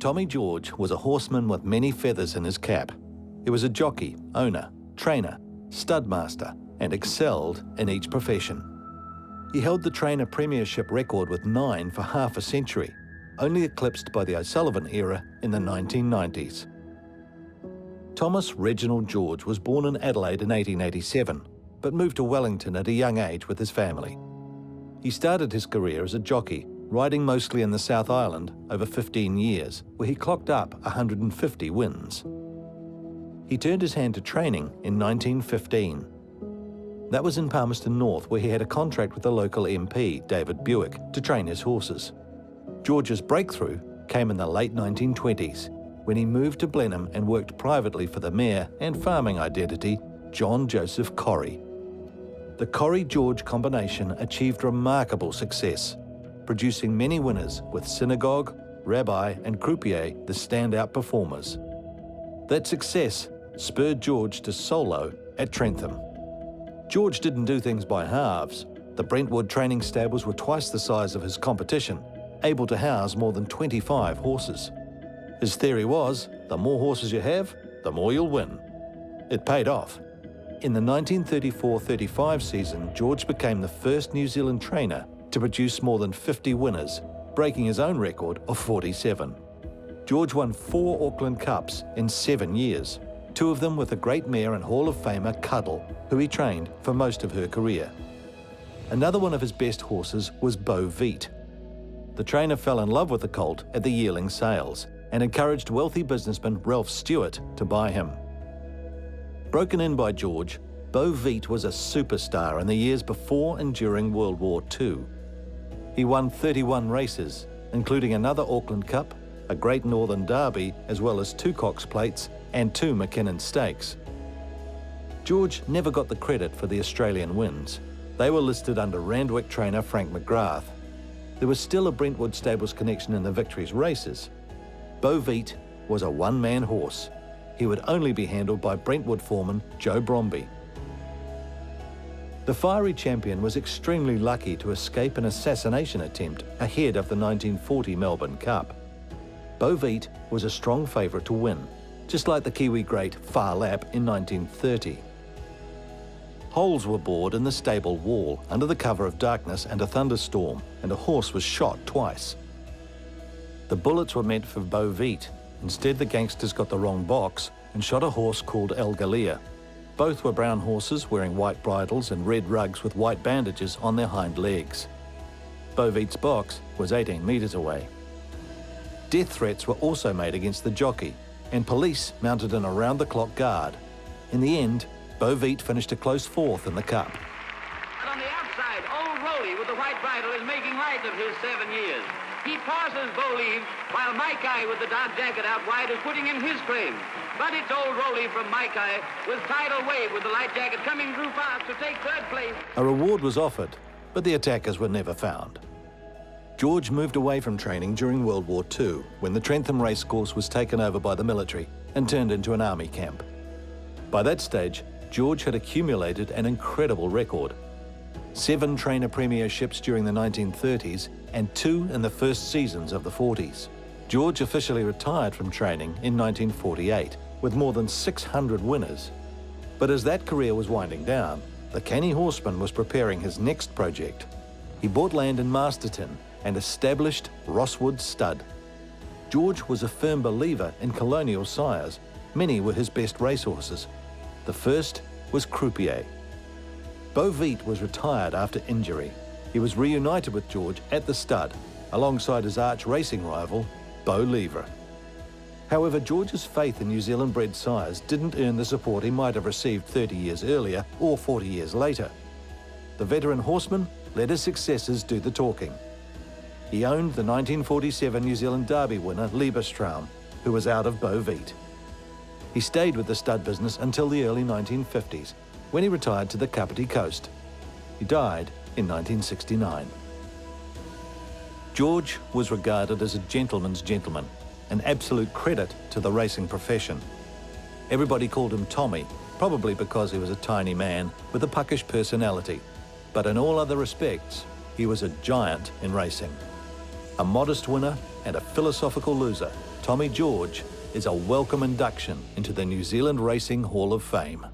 Tommy George was a horseman with many feathers in his cap. He was a jockey, owner, trainer, studmaster, and excelled in each profession. He held the trainer premiership record with 9 for half a century, only eclipsed by the O'Sullivan era in the 1990s. Thomas Reginald George was born in Adelaide in 1887, but moved to Wellington at a young age with his family. He started his career as a jockey, riding mostly in the South Island over 15 years, where he clocked up 150 wins. He turned his hand to training in 1915. That was in Palmerston North, where he had a contract with the local MP, David Buick, to train his horses. George's breakthrough came in the late 1920s, when he moved to Blenheim and worked privately for the mayor and farming identity, John Joseph Corrie. The Corrie-George combination achieved remarkable success, producing many winners with Synagogue, Rabbi and Croupier the standout performers. That success spurred George to solo at Trentham. George didn't do things by halves. The Brentwood training stables were twice the size of his competition, able to house more than 25 horses. His theory was, the more horses you have, the more you'll win. It paid off. In the 1934-35 season, George became the first New Zealand trainer to produce more than 50 winners, breaking his own record of 47. George won 4 Auckland Cups in 7 years, 2 of them with the great mare and Hall of Famer Cuddle, who he trained for most of her career. Another one of his best horses was Beau Vite. The trainer fell in love with the colt at the yearling sales and encouraged wealthy businessman Ralph Stewart to buy him. Broken in by George, Beau Vite was a superstar in the years before and during World War II. He won 31 races, including another Auckland Cup, a Great Northern Derby, as well as 2 Cox Plates and 2 McKinnon Stakes. George never got the credit for the Australian wins. They were listed under Randwick trainer Frank McGrath. There was still a Brentwood Stables connection in the Victory's races. Beau Vite was a one-man horse. He would only be handled by Brentwood foreman Joe Bromby. The fiery champion was extremely lucky to escape an assassination attempt ahead of the 1940 Melbourne Cup. Beau Vite was a strong favourite to win, just like the Kiwi great Phar Lap in 1930. Holes were bored in the stable wall under the cover of darkness and a thunderstorm, and a horse was shot twice. The bullets were meant for Beau Vite. Instead, the gangsters got the wrong box and shot a horse called El Galia. Both were brown horses wearing white bridles and red rugs with white bandages on their hind legs. Beau Vite's box was 18 metres away. Death threats were also made against the jockey, and police mounted an around-the-clock guard. In the end, Beau Vite finished a close 4th in the Cup. And on the outside, Old Rolly with the white bridle is making light of his 7 years. He passes Beaulieu, while Maikai with the dark jacket out wide is putting in his claim. But it's Old Rolly from Maikai with Tidal Wave with the light jacket coming through fast to take 3rd place. A reward was offered, but the attackers were never found. George moved away from training during World War II, when the Trentham racecourse was taken over by the military and turned into an army camp. By that stage, George had accumulated an incredible record. 7 trainer premierships during the 1930s and 2 in the first seasons of the 40s. George officially retired from training in 1948 with more than 600 winners. But as that career was winding down, the canny horseman was preparing his next project. He bought land in Masterton and established Rosswood Stud. George was a firm believer in colonial sires. Many were his best racehorses. The first was Croupier. Beau Vite was retired after injury. He was reunited with George at the stud, alongside his arch racing rival, Beau Livre. However, George's faith in New Zealand-bred sires didn't earn the support he might have received 30 years earlier or 40 years later. The veteran horseman let his successors do the talking. He owned the 1947 New Zealand Derby winner Liebestraum, who was out of Beau Vite. He stayed with the stud business until the early 1950s, when he retired to the Kapiti Coast. He died in 1969. George was regarded as a gentleman's gentleman, an absolute credit to the racing profession. Everybody called him Tommy, probably because he was a tiny man with a puckish personality, but in all other respects, he was a giant in racing. A modest winner and a philosophical loser, Tommy George is a welcome induction into the New Zealand Racing Hall of Fame.